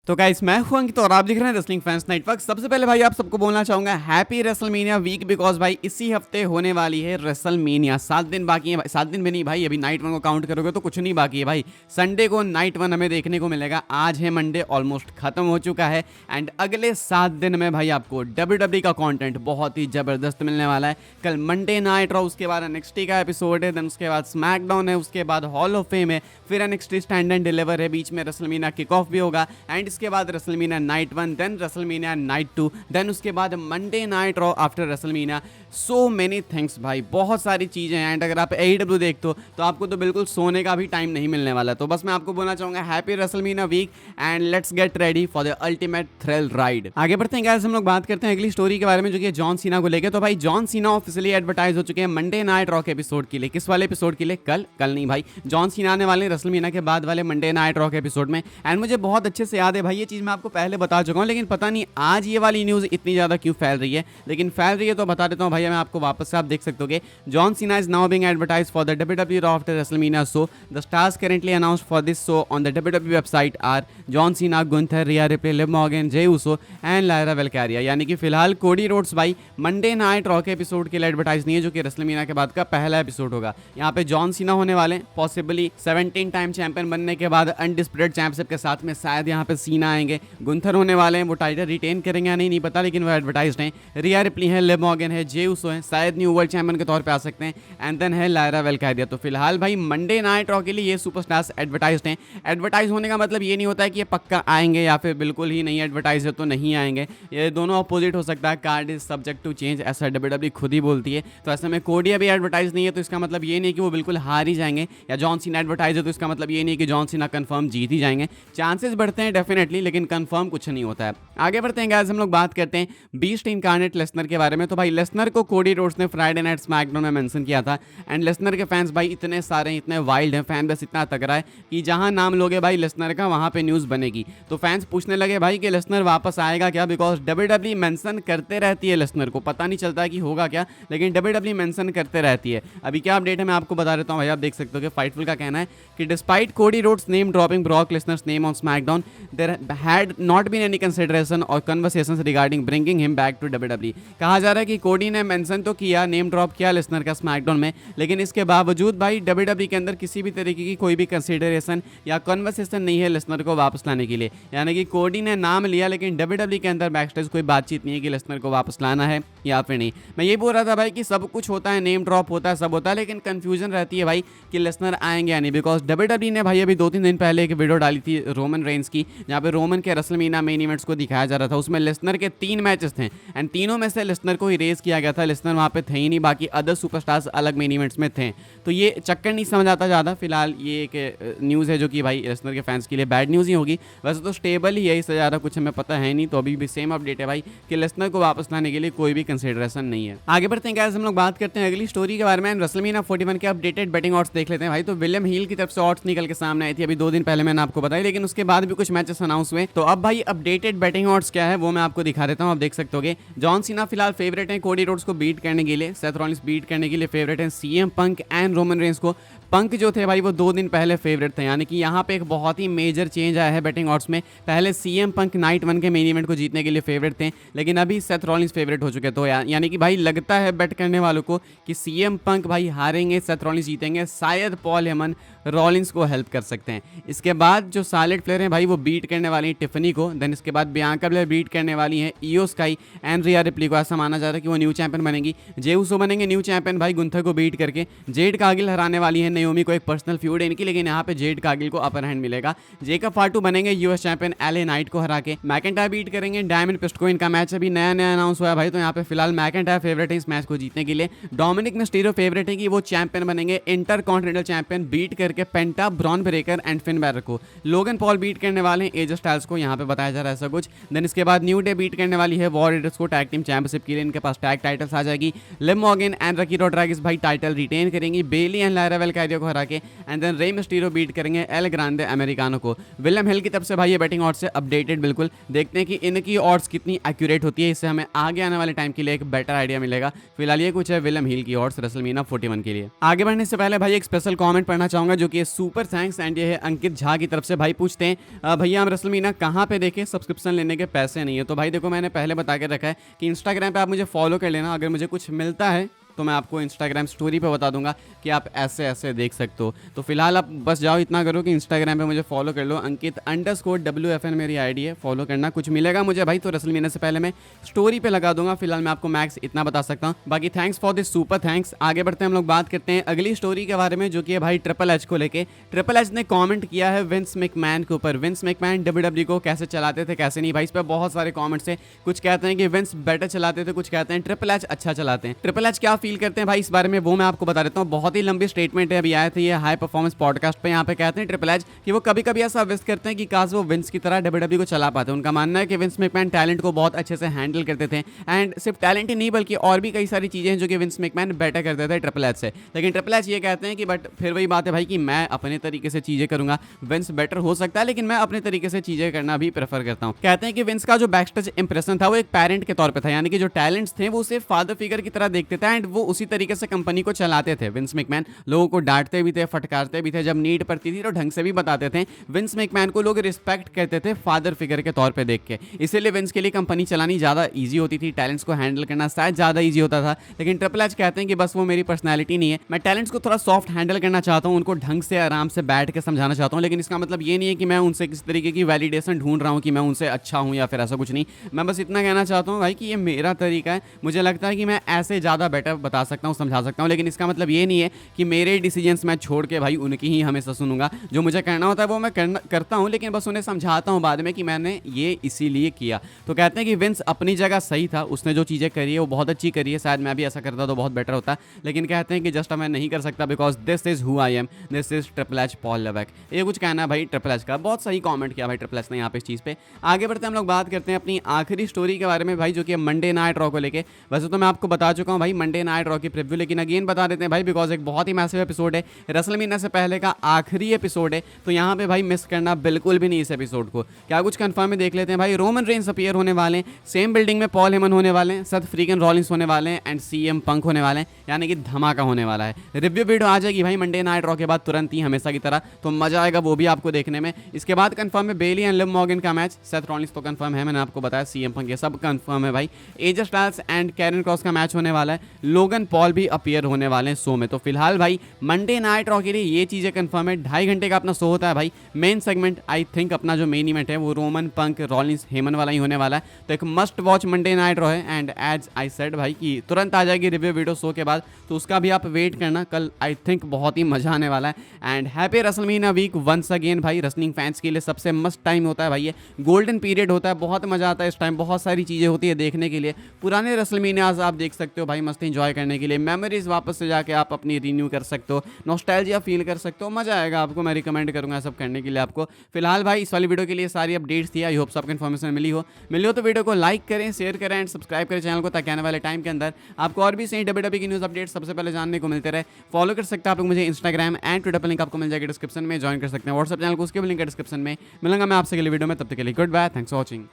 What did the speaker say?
तो गाइस मैं हूं अंकित और आप देख रहे हैं रेसलिंग फैंस नेटवर्क। सबसे पहले भाई आप सबको बोलना चाहूंगा हैप्पी रेसलमेनिया वीक, बिकॉज भाई इसी हफ्ते होने वाली है रेसलमेनिया। 7 दिन बाकी है, 7 दिन भी नहीं भाई, अभी नाइट वन को काउंट करोगे तो कुछ नहीं बाकी है भाई। संडे को नाइट वन हमें देखने को मिलेगा। आज है मंडे, ऑलमोस्ट खत्म हो चुका है एंड अगले 7 दिन में भाई आपको WWE का कंटेंट बहुत ही जबरदस्त मिलने वाला है। कल मंडे नाइट रॉ, उसके बाद NXT का एपिसोड है, देन उसके बाद स्मैकडाउन है, उसके बाद हॉल ऑफ फेम है, फिर NXT स्टैंड एंड डिलीवर है, बीच में रेसलमेनिया किक ऑफ भी होगा एंड इसके बाद WrestleMania night one, then WrestleMania night two, then उसके बाद Monday night Raw after WrestleMania. So many things भाई, बहुत सारी चीज़ें हैं एंड अगर आप AEW देखते हो तो आपको तो बिल्कुल सोने का भी टाइम नहीं मिलने वाला। तो बस मैं आपको बोलना चाहूँगा happy WrestleMania week and let's get ready for the ultimate thrill ride. आगे बढ़ते हैं गाइस, हम लोग बात करते हैं अगली स्टोरी के बारे में जो कि जॉन सीना को लेकर। तो भाई जॉन सीना ऑफिशियली एडवर्टाइज हो चुके हैं मंडे नाइट रॉ के एपिसोड के लिए। किस वाले एपिसोड के लिए? कल नहीं भाई, जॉन सीना आने वाले रेसलमेनिया के बाद वाले मंडे नाइट रॉ के एपिसोड में। एंड मुझे बहुत अच्छे से याद है भाई, ये चीज़ मैं आपको पहले बता चुका हूँ, लेकिन पता नहीं आज ये वाली न्यूज़ इतनी ज़्यादा क्यों फैल रही है, लेकिन फैल रही है तो बता देता हूँ भाई मैं आपको वापस से। आप देख सकते हो John Cena is now being advertised for the WWE Raw after WrestleMania show. The stars currently announced for this show on the WWE website are John Cena, Gunther, Rhea Ripley, Liv Morgan, Jey Uso and Lyra Valkyria। यानी कि फिलहाल Cody Rhodes भाई Monday night raw के episode के लिए advertise नहीं है, जो कि रेसलमेनिया के बाद का पहला एपिसोड होगा। यहाँ पे जॉन सीना होने वाले, पॉसिबली 17 टाइम चैंपियन बनने के बाद अनडिस्प्यूटेड चैंपियनशिप के साथ में शायद यहाँ पे सीना आएंगे। गुंथर होने वाले हैं, वो टाइटल रिटेन करेंगे या नहीं पता, लेकिन वो एडवर्टाइज्ड हैं। रिया रिप्ली है, लिव मॉर्गन है, जे उसो है, शायद न्यू वर्ल्ड चैंपियन के तौर पे आ सकते हैं एंड देन है लायरा वेल्कारिया। तो फिलहाल भाई मंडे नाइट रॉ के लिए ये सुपरस्टार्स एडवर्टाइज्ड हैं। एडवर्टाइज होने का मतलब ये नहीं होता है कि ये पक्का आएंगे या फिर बिल्कुल ही नहीं एडवर्टाइज है तो नहीं आएंगे। ये दोनों अपोजिट हो सकता है। Card is subject to change, ऐसा WWE खुद ही बोलती है। तो ऐसे में कोडी अभी एडवर्टाइज नहीं है तो इसका मतलब ये नहीं कि वो बिल्कुल हार ही जाएंगे, या जॉन सीना एडवर्टाइज है तो इसका मतलब ये नहीं कि जॉन सीना कंफर्म जीत ही जाएंगे। चांसेस बढ़ते हैं डेफिनेटली, लेकिन कंफर्म कुछ नहीं होता है। आगे बढ़ते हैं गाइस, हम लोग बात करते हैं बीस्ट इनकार्नेट लेसनर के बारे में। तो भाई लेसनर को कोडी रोड्स ने फ्राइडे नाइट स्मैकडाउन में मेंशन किया था एंड लेसनर के फैंस भाई इतने सारे, इतने वाइल्ड हैं, फैन बेस इतना तगड़ा है कि जहां नाम लोगे भाई लेसनर का वहां पे न्यूज़ बनेगी। तो फैंस पूछने लगे भाई कि लेसनर वापस आएगा क्या, बिकॉज WWE मेंशन करते रहती है लेसनर को, पता नहीं चलता है कि होगा क्या, लेकिन WWE मेंशन करते रहती है। अभी क्या अपडेट है मैं आपको बता देता हूँ भाई। आप देख सकते हो कि फाइटफुल का कहना है कि despite Cody Rhodes name dropping Brock Lesnar's name on SmackDown, there had not been any consideration or conversations regarding bringing him back to WWE। कहा जा रहा है कि कोडी ने मेंशन तो किया, नेम ड्रॉप किया लेसनर का स्मैकडाउन में, लेकिन इसके बावजूद भाई WWE के अंदर किसी भी तरीके की कोई भी कंसिडरेशन या कन्वर्सेशन नहीं है लेसनर को वापस लाने के लिए। यानी कि कोडी ने नाम लिया, लेकिन WWE के अंदर बैकस्टेज कोई बातचीत नहीं है कि लेसनर को वापस लाना है या फिर नहीं। मैं ये बोल रहा था भाई कि सब कुछ होता है, नेम ड्रॉप होता है, सब होता है, लेकिन कंफ्यूजन रहती है भाई कि लेसनर आएंगे या नहीं। बिकॉज WWE ने भाई अभी 2-3 दिन पहले एक वीडियो डाली थी रोमन रेंस की, जहाँ पे रोमन के रेसलमेनिया मेन इवेंट्स को दिखाया जा रहा था। उसमें लेसनर के 3 मैचेस थे एंड तीनों में से लेसनर को ही रेस किया गया था। लेसनर वहाँ पे थे ही नहीं, बाकी अदर सुपरस्टार्स अलग मेन इवेंट्स में थे। तो ये चक्कर नहीं समझ आता ज़्यादा। फिलहाल ये एक न्यूज़ है जो कि भाई लेसनर के फैंस के लिए बैड न्यूज़ ही होगी। वैसे तो स्टेबल ही है, इससे ज़्यादा कुछ हमें पता है नहीं। तो अभी भी सेम अपडेट है भाई कि लेसनर को वापस लाने के लिए कोई भी कंसिडरेशन नहीं है। आगे बढ़ते हैं गाइस, हम लोग बात करते हैं अगली स्टोरी के बारे में। रेसलमेनिया 41 के अपडेटेड बेटिंग ऑड्स देख लेते हैं भाई। तो विलियम हील की तरफ से ऑड्स निकल के सामने आई थी अभी 2 दिन पहले, मैंने आपको बताई, लेकिन उसके बाद भी कुछ मैचेस अनाउंस हुए। तो अब भाई अपडेटेड बेटिंग ऑड्स क्या है वो मैं आपको दिखा देता हूँ। आप देख सकते हो जॉन सीना फिलहाल फेवरेट है कोडी रोड्स को बीट करने के लिए, सेथ रॉलिंस बीट करने के लिए फेवरेट है, CM punk and Roman Reigns को। पंक जो थे भाई वो 2 दिन पहले फेवरेट थे, यानी कि यहाँ पे एक बहुत ही मेजर चेंज आया है बेटिंग ऑड्स में। पहले CM पंक नाइट 1 के मेन इवेंट को जीतने के लिए फेवरेट थे, लेकिन अभी सेथ रॉलिंस फेवरेट हो चुके। तो यानी कि भाई लगता है बेट करने वालों को कि CM पंक भाई हारेंगे, सेथ रॉलिंस जीतेंगे, शायद पॉल हेमन रॉलिंस को हेल्प कर सकते हैं। इसके बाद जो साइलेंट प्लेयर हैं भाई वो बीट करने वाली हैं टिफनी को, देन इसके बाद बियांका ब्लेयर बीट करने वाली हैं इयो स्काई एंड रिया रिप्ली को। ऐसा माना जा रहा है कि वो न्यू चैंपियन बनेंगी। जे उसो बनेंगे न्यू चैंपियन भाई गुंथर को बीट करके। जेड कार्गिल हराने वाली है नाओमी को, एक पर्सनल फ्यूड है इनकी, लेकिन यहाँ पे जेड कार्गिल को अपर हैंड मिलेगा। जेकब फाटू बनेंगे US चैंपियन LA नाइट को हरा के। मैकेंटायर बीट करेंगे डायमंड पिस्ट को। इनका मैच अभी नया अनाउंस हुआ है भाई, तो यहाँ पे फिलहाल मैकेंटायर फेवरेट है इस मैच को जीतने के लिए। डोमिनिक मिस्टीरियो फेवरेट है कि वो चैंपियन बनेंगे, इंटर कॉन्टिनेंटल चैंपियन बीट करके Penta, Bron Breakker and Finn Balor को। लोगन पॉल बीट करने वाले हैं एज स्टाइल्स को, यहाँ पे बताया जा रहा है ऐसा कुछ। देन इसके बाद न्यू डे बीट करने वाली है वॉर रेडर्स को टैग टीम चैंपियनशिप के लिए। इनके पास टैग टाइटल्स आ जाएगी। Liv Morgan and rocky Rodriguez भाई टाइटल रिटेन करेंगी। बेली एंड लायरा वेल्कारिया मिस्टेरियो को हरा के, एंड देन रे मिस्टेरियो बीट करेंगे एल ग्रांडे अमेरिकानो को। विलियम हिल की तरफ से भाई ये बैटिंग ऑड्स से अपडेटेड, बिल्कुल देखते हैं कि इनकी ऑड्स कितनी एक्यूरेट होती है, इससे हमें आगे आने वाले टाइम के लिए एक बेटर आइडिया मिलेगा। फिलहाल ये कुछ है विलियम हिल की ऑड्स रेसलमेनिया 41 के लिए। आगे बढ़ने से पहले भाई एक स्पेशल कमेंट पढ़ना चाहूंगा जो कि सुपर थैंक्स, एंड ये है अंकित झा की तरफ से। भाई पूछते हैं भैया हम रेसलमेनिया कहाँ पे देखें, सब्सक्रिप्शन लेने के पैसे नहीं है। तो भाई देखो मैंने पहले बता के रखा है कि इंस्टाग्राम पे आप मुझे फॉलो कर लेना, अगर मुझे कुछ मिलता है तो मैं आपको इंस्टाग्राम स्टोरी पे बता दूंगा कि आप ऐसे ऐसे देख सकते हो। तो फिलहाल आप बस जाओ इतना करो कि इंस्टाग्राम पे मुझे फॉलो कर लो, अंकित_WFN मेरी आईडी है, फॉलो करना। कुछ मिलेगा मुझे भाई तो रेसलमेनिया से पहले मैं स्टोरी पे लगा दूंगा। फिलहाल मैं आपको मैक्स इतना बता सकता हूँ, बाकी thanks for this super thanks. आगे बढ़ते हैं हम लोग बात करते हैं अगली स्टोरी के बारे में जो कि है भाई ट्रिपल एच को लेके। ट्रिपल एच ने कॉमेंट किया है विंस मैकमैन के ऊपर। विंस मैकमैन WWE को कैसे चलाते थे कैसे नहीं भाई, इस पर बहुत सारे कॉमेंट्स है। कुछ कहते हैं कि विंस बेटर चलाते थे, कुछ कहते हैं ट्रिपल एच अच्छा चलाते हैं। ट्रिपल एच क्या फील करते हैं भाई इस बारे में वो मैं आपको बता देता हूँ। बहुत ही लंबी स्टेटमेंट है, अभी आए थे ये हाई परफॉर्मेंस पॉडकास्ट पे। यहाँ पे कहते हैं ट्रिपल एच कि वो कभी कभी ऐसा विश करते हैं कि काश वो विंस की तरह WWE को चला पाते। उनका मानना है कि विंस मैकमैन टैलेंट को बहुत अच्छे से हैंडल करते थे, एंड सिर्फ टैलेंट ही नहीं बल्कि और भी कई सारी चीजें हैं जो कि विंस मैकमैन बेटर करते थे ट्रिपल एच से। लेकिन ट्रिपल एच ये कहते हैं कि बट फिर वही बात है भाई कि मैं अपने तरीके से चीजें करूंगा, विंस बेटर हो सकता है लेकिन मैं अपने तरीके से चीजें करना भी प्रेफर करता हूँ। कहते हैं कि विंस का जो बैकस्टेज इंप्रेशन था वो एक पेरेंट के तौर पर था, यानी कि जो टैलेंट्स थे वो उसे फादर फिगर की तरह देखते थे, एंड वो उसी तरीके से कंपनी को चलाते थे। विंस मैकमैन लोगों को डांटते भी थे, फटकारते भी थे, जब नीड पड़ती थी तो ढंग से भी बताते थे। विंस मैकमैन को लोग रिस्पेक्ट करते थे फादर फिगर के तौर पे देख के, इसीलिए विंस के लिए कंपनी चलानी ज्यादा इजी होती थी, टैलेंट्स को हैंडल करना शायद ज्यादा इजी होता था। लेकिन ट्रिपल एच कहते हैं कि बस वो मेरी पर्सनैलिटी नहीं है, मैं टैलेंट्स को थोड़ा सॉफ्ट हैंडल करना चाहता हूँ, उनको ढंग से आराम से बैठ के समझाना चाहता हूँ। लेकिन इसका मतलब ये नहीं है कि मैं उनसे किसी तरीके की वैलिडेशन ढूंढ रहा हूँ कि मैं उनसे अच्छा हूँ या फिर ऐसा कुछ नहीं। मैं बस इतना कहना चाहता हूँ भाई कि ये मेरा तरीका है, मुझे लगता है कि मैं ऐसे ज़्यादा बेटर बता सकता हूँ, समझा सकता हूँ। लेकिन इसका मतलब ये नहीं है कि मेरे डिसीजंस मैं छोड़ के भाई उनकी ही हमेशा सुनूंगा। जो मुझे करना होता है वो मैं करता हूँ, लेकिन बस उन्हें समझाता हूँ बाद में कि मैंने ये इसीलिए किया। तो कहते हैं कि विंस अपनी जगह सही था, उसने जो चीज़ें करी है वो बहुत अच्छी करी है, शायद मैं भी ऐसा करता तो बहुत बेटर होता। लेकिन कहते हैं कि जस्ट मैं नहीं कर सकता because this is who I am, this is triple H Paul Levesque. ये कुछ कहना है भाई ट्रिपल एच का। बहुत सही कॉमेंट किया भाई ट्रिपल एच ने यहाँ पे इस चीज़ पे। आगे बढ़ते हम लोग बात करते हैं अपनी आखिरी स्टोरी के बारे में भाई, जो कि मंडे नाइट रॉ को लेके। वैसे तो मैं आपको बता चुका हूँ भाई मंडे नाइट रॉ की प्रीव्यू, लेकिन अगेन बता देते हैं भाई बिकॉज एक बहुत ही मैसिव एपिसोड है, रेसलमेनिया से पहले का आखिरी एपिसोड है, तो यहाँ पे भाई मिस करना बिल्कुल भी नहीं इस एपिसोड को। क्या कुछ कंफर्म में देख लेते हैं भाई। रोमन रेंस अपीयर होने वाले हैं, सेम बिल्डिंग में पॉल हेमन होने वाले हैं, सथ फ्रीगन रॉलिंस होने वाले हैं, एंड CM पंक होने वाले हैं, यानी कि धमाका होने वाला है। रिव्यू वीडियो आ जाएगी भाई मंडे नाइट रॉ के बाद तुरंत ही, हमेशा की तरह, तो मजा आएगा वो भी आपको देखने में। इसके बाद कंफर्म है बेली एंड लिव मॉर्गन का मैच, सेथ रॉलिंस तो कंफर्म है, मैंने आपको बताया, CM पंक ये सब कंफर्म है भाई। AJ Styles and Karrion Kross का मैच होने वाला है, लोगन पॉल भी अपीयर होने वाले हैं शो में। तो फिलहाल भाई मंडे नाइट रॉ के लिए ये चीज़ें कंफर्म है। 2.5 घंटे का अपना शो होता है भाई। मेन सेगमेंट आई थिंक अपना जो मेन इवेंट है वो रोमन पंक रॉलिंस हेमन वाला ही होने वाला है, तो एक must watch Monday night raw है। एंड एज आई सेड भाई कि तुरंत आ जाएगी रिव्यू वीडियो शो के बाद, तो उसका भी आप वेट करना, कल आई थिंक बहुत ही मजा आने वाला है। And happy WrestleMania week once again भाई। रेसलिंग फैंस के लिए सबसे मस्त टाइम होता है भाई, ये गोल्डन पीरियड होता है, बहुत मजा आता है इस टाइम, बहुत सारी चीज़ें होती है देखने के लिए। पुराने रेसलमेनियाज आप देख सकते हो भाई मस्त इंजॉय करने के लिए, मेमोरीज वापस से जाके आप अपनी रिन्यू कर सकते हो, नॉस्टैल्जिया फील कर सकते हो, मजा आएगा आपको। मैं रिकमेंड करूंगा सब करने के लिए आपको। फिलहाल भाई इस वाली वीडियो के लिए सारी अपडेट्स थी, आई होप सबको इन्फॉर्मेशन मिली हो तो वीडियो को लाइक करें, शेयर करें एंड सब्सक्राइब करें चैनल को, ताकि आने वाले टाइम के अंदर आपको और भी सही WWE की न्यूज़ अपडेट सबसे पहले जानने को मिलते रहे। फॉलो कर सकते हैं आप लोग मुझे इंस्टाग्राम एंड ट्विटर पर, लिंक आपको मिल जाएगा डिस्क्रिप्शन में, ज्वाइन कर सकते हैं व्हाट्सएप चैनल को, उसके भी लिंक है डिस्क्रिप्शन में। मिलूंगा मैं आपसे अगली वीडियो में, तब तक के लिए goodbye, thanks for watching.